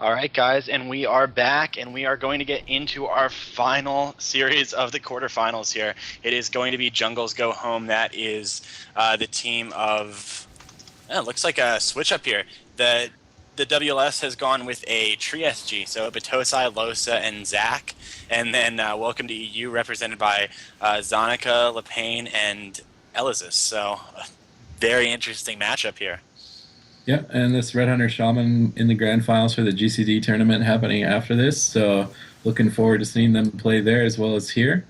All right, guys, and we are back, and we are going to get into our final series of the quarterfinals here. It is going to be Jungles Go Home. That is the team of... it looks like a switch up here. The WLS has gone with a TSG, so Batosai, Losa, and Zach. And then welcome to EU, represented by Xonika, Lapeane, and Eliz. So a very interesting matchup here. Yeah, and this Red Hunter Shaman in the grand finals for the GCD tournament happening after this. So looking forward to seeing them play there as well as here.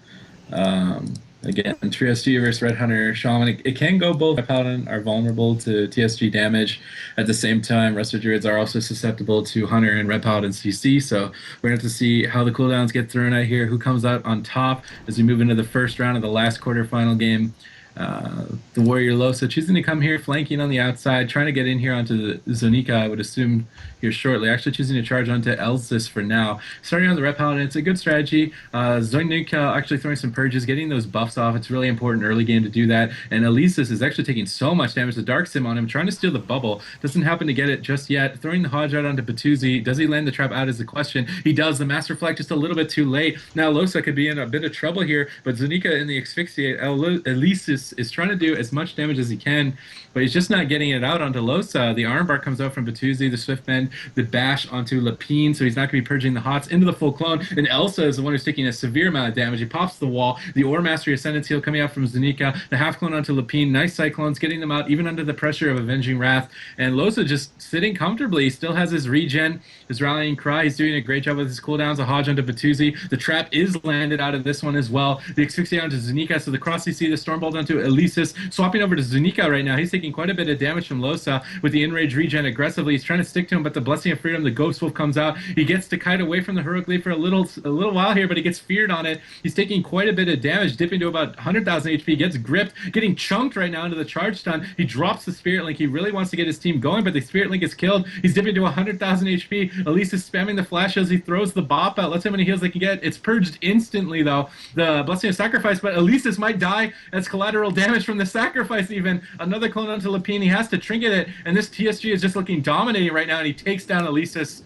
Again, TSG versus Red Hunter Shaman. It can go both. Paladin are vulnerable to TSG damage. At the same time, Resto Druids are also susceptible to Hunter and Red Paladin CC. So we're going to have to see how the cooldowns get thrown out here, who comes out on top as we move into the first round of the last quarterfinal game. The Warrior Losa choosing to come here, flanking on the outside, trying to get in here onto the Xonika, I would assume, here shortly. Actually choosing to charge onto Eliz for now. Starting on the Red Paladin, it's a good strategy. Xonika actually throwing some purges, getting those buffs off. It's really important early game to do that. And Eliz is actually taking so much damage. The Dark Sim on him, trying to steal the bubble. Doesn't happen to get it just yet. Throwing the Hodge out onto Batuzi. Does he land the trap out is the question. He does. The Master Flag just a little bit too late. Now Losa could be in a bit of trouble here, but Xonika in the Asphyxiate. Eliz is trying to do as much damage as he can, but he's just not getting it out onto Losa. The Armbar comes out from Batuzi, the Swift Bend, the bash onto Lapeane, so he's not going to be purging the Hots into the full clone, and Elsa is the one who's taking a severe amount of damage. He pops the wall. The Ore Mastery Ascendance Heal coming out from Xonika, the half clone onto Lapeane, nice Cyclones, getting them out even under the pressure of Avenging Wrath, and Losa just sitting comfortably. He still has his regen, his Rallying Cry. He's doing a great job with his cooldowns. A Hodge onto Batuzi. The trap is landed out of this one as well. The Asphyxiate onto Xonika, so the cross CC, the Stormbolt onto Eliz, swapping over to Xonika right now. He's taking quite a bit of damage from Losa with the Enrage regen aggressively. He's trying to stick to him, but the Blessing of Freedom, the Ghost Wolf comes out. He gets to kite away from the Heroic Leaf for a little while here, but he gets feared on it. He's taking quite a bit of damage, dipping to about 100,000 HP, gets gripped, getting chunked right now into the charge stun. He drops the Spirit Link. He really wants to get his team going, but the Spirit Link is killed. He's dipping to 100,000 HP. Eliz is spamming the flashes. He throws the bop out, lets him many heals they can get. It's purged instantly, though. The Blessing of Sacrifice, but Eliz might die as collateral damage from the sacrifice even. Another clone onto Lapeane. He has to trinket it, and this TSG is just looking dominating right now, and he takes down Eliz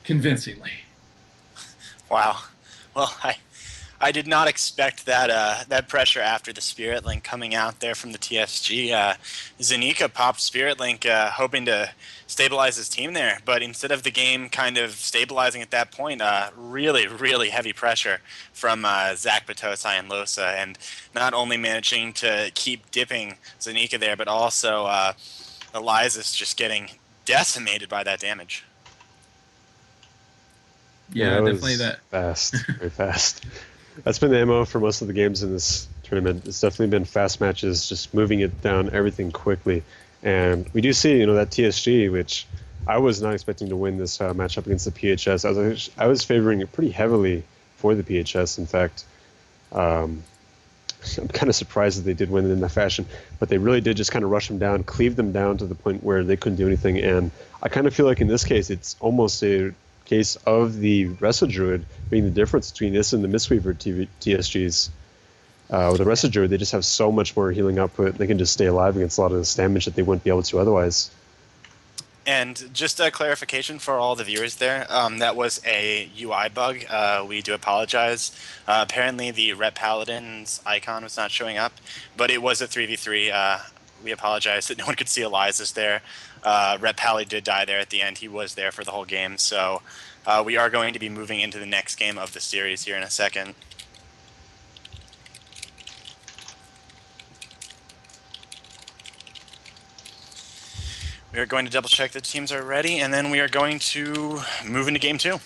convincingly. Wow. Well, I did not expect that pressure after the Spirit Link coming out there from the TSG. Xonika popped Spirit Link hoping to stabilize his team there, but instead of the game kind of stabilizing at that point, really, really heavy pressure from Zach, Batosai, and Losa, and not only managing to keep dipping Xonika there, but also Eliz is just getting decimated by that damage. Yeah, definitely that. Fast, very fast. That's been the MO for most of the games in this tournament. It's definitely been fast matches, just moving it down, everything quickly. And we do see, that TSG, which I was not expecting to win this matchup against the PHS. I was favoring it pretty heavily for the PHS. In fact, I'm kind of surprised that they did win it in that fashion, but they really did just kind of rush them down, cleave them down to the point where they couldn't do anything. And I kind of feel like in this case, it's almost a case of the Resto Druid being the difference between this and the Mistweaver TSGs. With the Resto Druid, they just have so much more healing output. They can just stay alive against a lot of this damage that they wouldn't be able to otherwise. And just a clarification for all the viewers there, that was a UI bug. We do apologize. Apparently the Ret Paladin's icon was not showing up, but it was a 3v3. We apologize that no one could see Eliz there. Ret Pally did die there at the end. He was there for the whole game. So we are going to be moving into the next game of the series here in a second. We are going to double check the teams are ready, and then we are going to move into game 2.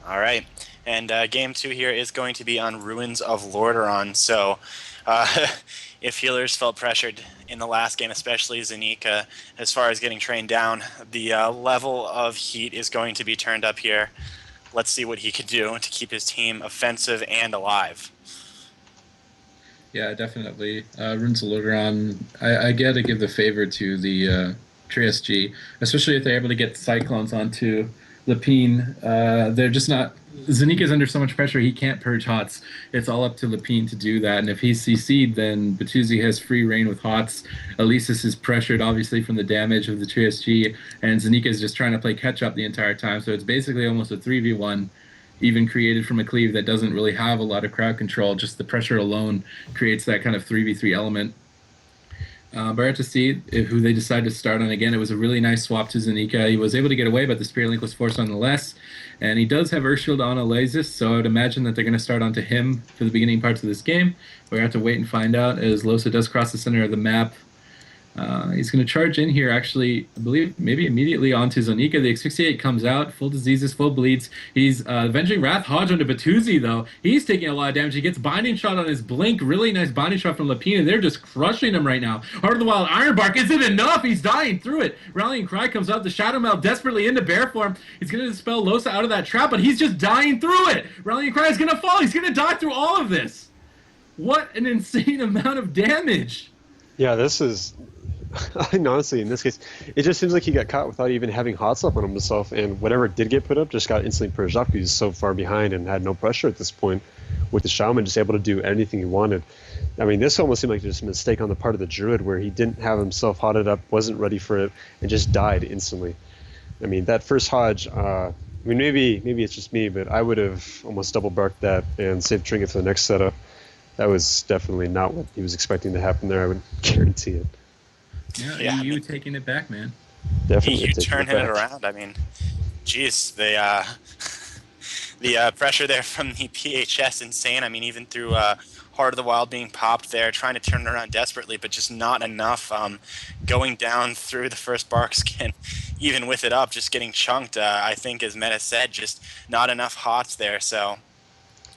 All right, and game 2 here is going to be on Ruins of Lordaeron. So if healers felt pressured in the last game, especially Xonika, as far as getting trained down, the level of heat is going to be turned up here. Let's see what he can do to keep his team offensive and alive. Yeah, definitely. Runes of Lordaeron, I got to give the favor to the TSG, especially if they're able to get Cyclones onto Lapeane. They're just not. Xonika's under so much pressure, he can't purge HOTS. It's all up to Lapeane to do that. And if he's CC'd, then Bertuzzi has free reign with HOTS. Eliz is pressured, obviously, from the damage of the TSG. And Xonika is just trying to play catch-up the entire time. So it's basically almost a 3v1, even created from a cleave that doesn't really have a lot of crowd control. Just the pressure alone creates that kind of 3v3 element. But we're to see who they decide to start on again. It was a really nice swap to Xonika. He was able to get away, but the Spirit Link was forced nonetheless. And he does have Earthshield on Eliz, so I would imagine that they're going to start onto him for the beginning parts of this game. We're going to have to wait and find out as Losa does cross the center of the map. He's going to charge in here, actually, I believe, maybe immediately onto Xonika. The Asphyxiate comes out, full diseases, full bleeds. He's Avenging Wrath Hodge onto Bertuzzi, though. He's taking a lot of damage. He gets Binding Shot on his Blink. Really nice Binding Shot from Lapeane, and they're just crushing him right now. Heart of the Wild Ironbark isn't enough. He's dying through it. Rallying Cry comes out. The Shadow Meld desperately into bear form. He's going to dispel Losa out of that trap, but he's just dying through it. Rallying Cry is going to fall. He's going to die through all of this. What an insane amount of damage. Yeah, this is... I mean, honestly, in this case, it just seems like he got caught without even having HOTS up on himself, and whatever did get put up just got instantly purged up because he's so far behind and had no pressure at this point, with the Shaman just able to do anything he wanted. I mean, this almost seemed like just a mistake on the part of the Druid where he didn't have himself HOTted up, wasn't ready for it, and just died instantly. I mean, that first Hodge, I mean, maybe it's just me, but I would have almost double barked that and saved Trinket for the next setup. That was definitely not what he was expecting to happen there, I would guarantee it. Yeah, EU taking it back, man. Definitely EU turning it around. I mean, geez, the pressure there from the PHS insane. I mean, even through Heart of the Wild being popped there, trying to turn it around desperately, but just not enough. Going down through the first bark skin, even with it up, just getting chunked. I think, as Meta said, just not enough HOTS there. So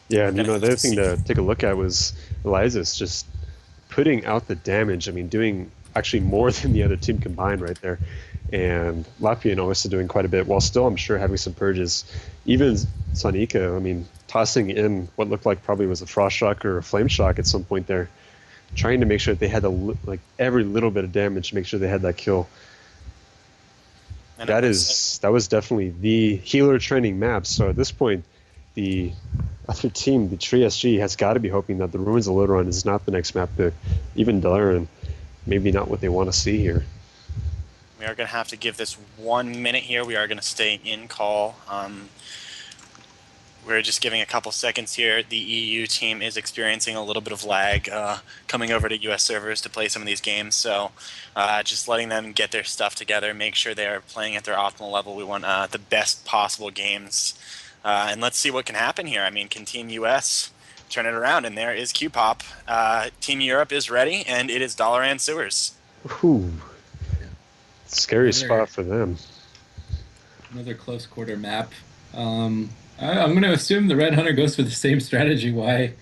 yeah, and the other thing to take a look at was Eliz just putting out the damage. I mean, doing actually more than the other team combined right there. And Lapeane also doing quite a bit, while still, I'm sure, having some purges. Even Xonika, I mean, tossing in what looked like probably was a Frost Shock or a Flame Shock at some point there, trying to make sure that they had like every little bit of damage to make sure they had that kill. And that was definitely the healer training map. So at this point, the other team, the TSG, has got to be hoping that the Ruins of Lodron is not the next map pick. Even Dalaran, maybe not what they want to see here. We are going to have to give this 1 minute here. We are going to stay in call. We're just giving a couple seconds here. The EU team is experiencing a little bit of lag coming over to US servers to play some of these games. So just letting them get their stuff together, make sure they are playing at their optimal level. We want the best possible games. And let's see what can happen here. I mean, can Team US turn it around? And there is Q-Pop. Team Europe is ready, and it is Dalaran Sewers. Ooh. Scary spot for them. Another close quarter map. I'm going to assume the Red Hunter goes for the same strategy. Why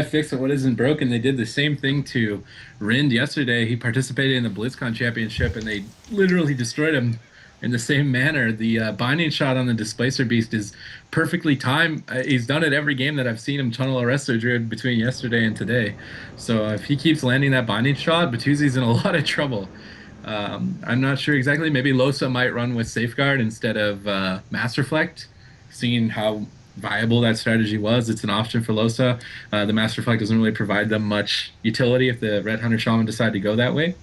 fix what isn't broken? They did the same thing to Rind yesterday. He participated in the BlizzCon Championship, and they literally destroyed him in the same manner. The binding shot on the Displacer Beast is perfectly timed. He's done it every game that I've seen him tunnel a Resto Druid between yesterday and today. So if he keeps landing that binding shot, Bertuzzi's in a lot of trouble. I'm not sure exactly. Maybe Losa might run with Safeguard instead of Masterflect, seeing how viable that strategy was. It's an option for Losa. The Masterflect doesn't really provide them much utility if the Red Hunter Shaman decide to go that way.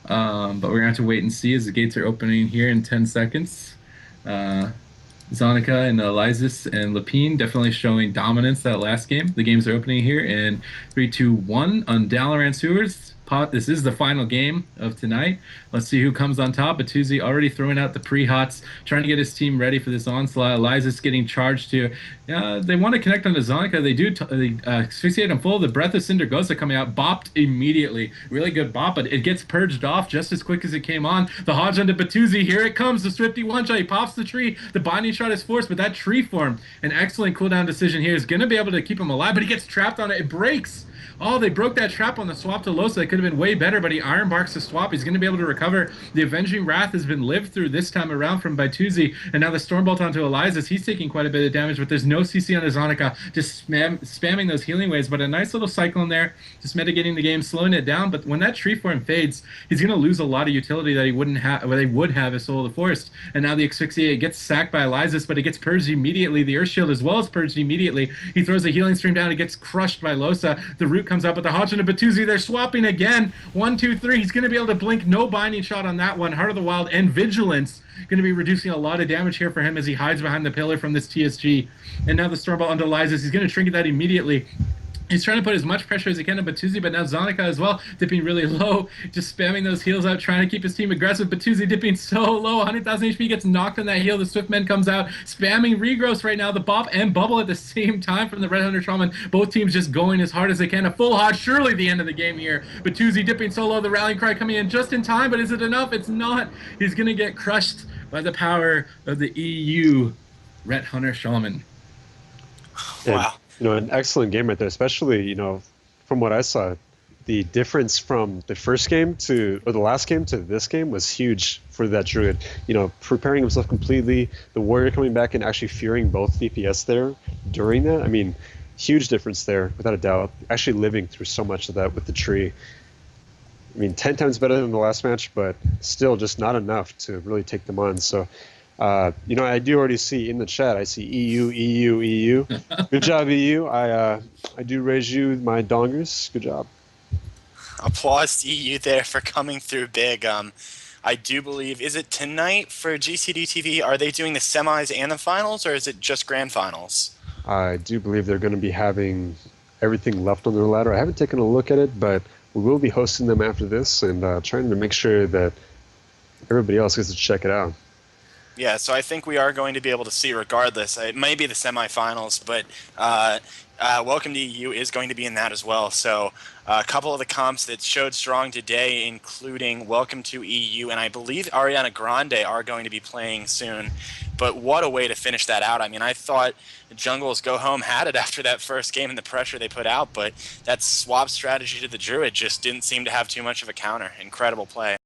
But we're going to have to wait and see as the gates are opening here in 10 seconds. Xonika and Eliz and Lapeane definitely showing dominance that last game. The games are opening here in 3, 2, 1 on Dalaran Sewers. This is the final game of tonight. Let's see who comes on top. Bertuzzi already throwing out the pre-hots, trying to get his team ready for this onslaught. Eliz getting charged to. They want to connect onto Xonika. They do. They asphyxiate him full. The Breath of Cindergosa coming out, bopped immediately. Really good bop, but it gets purged off just as quick as it came on. The Hodge onto Bertuzzi. Here it comes. The Swifty one-shot. He pops the tree. The binding shot is forced, but that tree form, an excellent cooldown decision here, is going to be able to keep him alive, but he gets trapped on it. It breaks. Oh, they broke that trap on the swap to Losa. It could have been way better, but he iron barks the swap. He's going to be able to recover. The Avenging Wrath has been lived through this time around from Baituzi, and now the Stormbolt onto Eliz. He's taking quite a bit of damage, but there's no CC on his Xonika, just spamming those healing waves. But a nice little cycle in there, just mitigating the game, slowing it down. But when that tree form fades, he's going to lose a lot of utility that he wouldn't have, well, they would have if Soul of the Forest. And now the Asphyxiate gets sacked by Eliz, but it gets purged immediately. The Earth Shield as well as purged immediately. He throws a healing stream down, it gets crushed by Losa. The root comes up with the Hodge and a Baituzi. They're swapping again. 1, 2, 3. He's going to be able to blink. No binding shot on that one. Heart of the Wild and Vigilance going to be reducing a lot of damage here for him as he hides behind the pillar from this TSG. And now the Stormbolt onto Eliz. He's going to trinket that immediately. He's trying to put as much pressure as he can on Baituzi, but now Xonika as well, dipping really low, just spamming those heals out, trying to keep his team aggressive. Baituzi dipping so low, 100,000 HP, gets knocked on that heal. The Swiftman comes out, spamming Regrowth right now, the Bop and Bubble at the same time from the Red Hunter Shaman. Both teams just going as hard as they can. A full Hodge, surely the end of the game here. Baituzi dipping so low, the Rallying Cry coming in just in time, but is it enough? It's not. He's going to get crushed by the power of the EU Red Hunter Shaman. Wow. An excellent game right there, especially, from what I saw, the difference from the first game or the last game to this game was huge for that Druid. Preparing himself completely, the Warrior coming back and actually fearing both DPS there during that. I mean, huge difference there, without a doubt. Actually living through so much of that with the tree. I mean, 10 times better than the last match, but still just not enough to really take them on. So, I do already see in the chat, I see EU, EU, EU. Good job, EU. I do raise you my dongers. Good job. Applause to EU there for coming through big. I do believe, is it tonight for GCD TV? Are they doing the semis and the finals, or is it just grand finals? I do believe they're going to be having everything left on their ladder. I haven't taken a look at it, but we will be hosting them after this and trying to make sure that everybody else gets to check it out. Yeah, so I think we are going to be able to see regardless. It may be the semifinals, but Welcome to EU is going to be in that as well. So a couple of the comps that showed strong today, including Welcome to EU, and I believe Ariana Grande are going to be playing soon. But what a way to finish that out. I mean, I thought Jungle's Go Home had it after that first game and the pressure they put out, but that swap strategy to the Druid just didn't seem to have too much of a counter. Incredible play.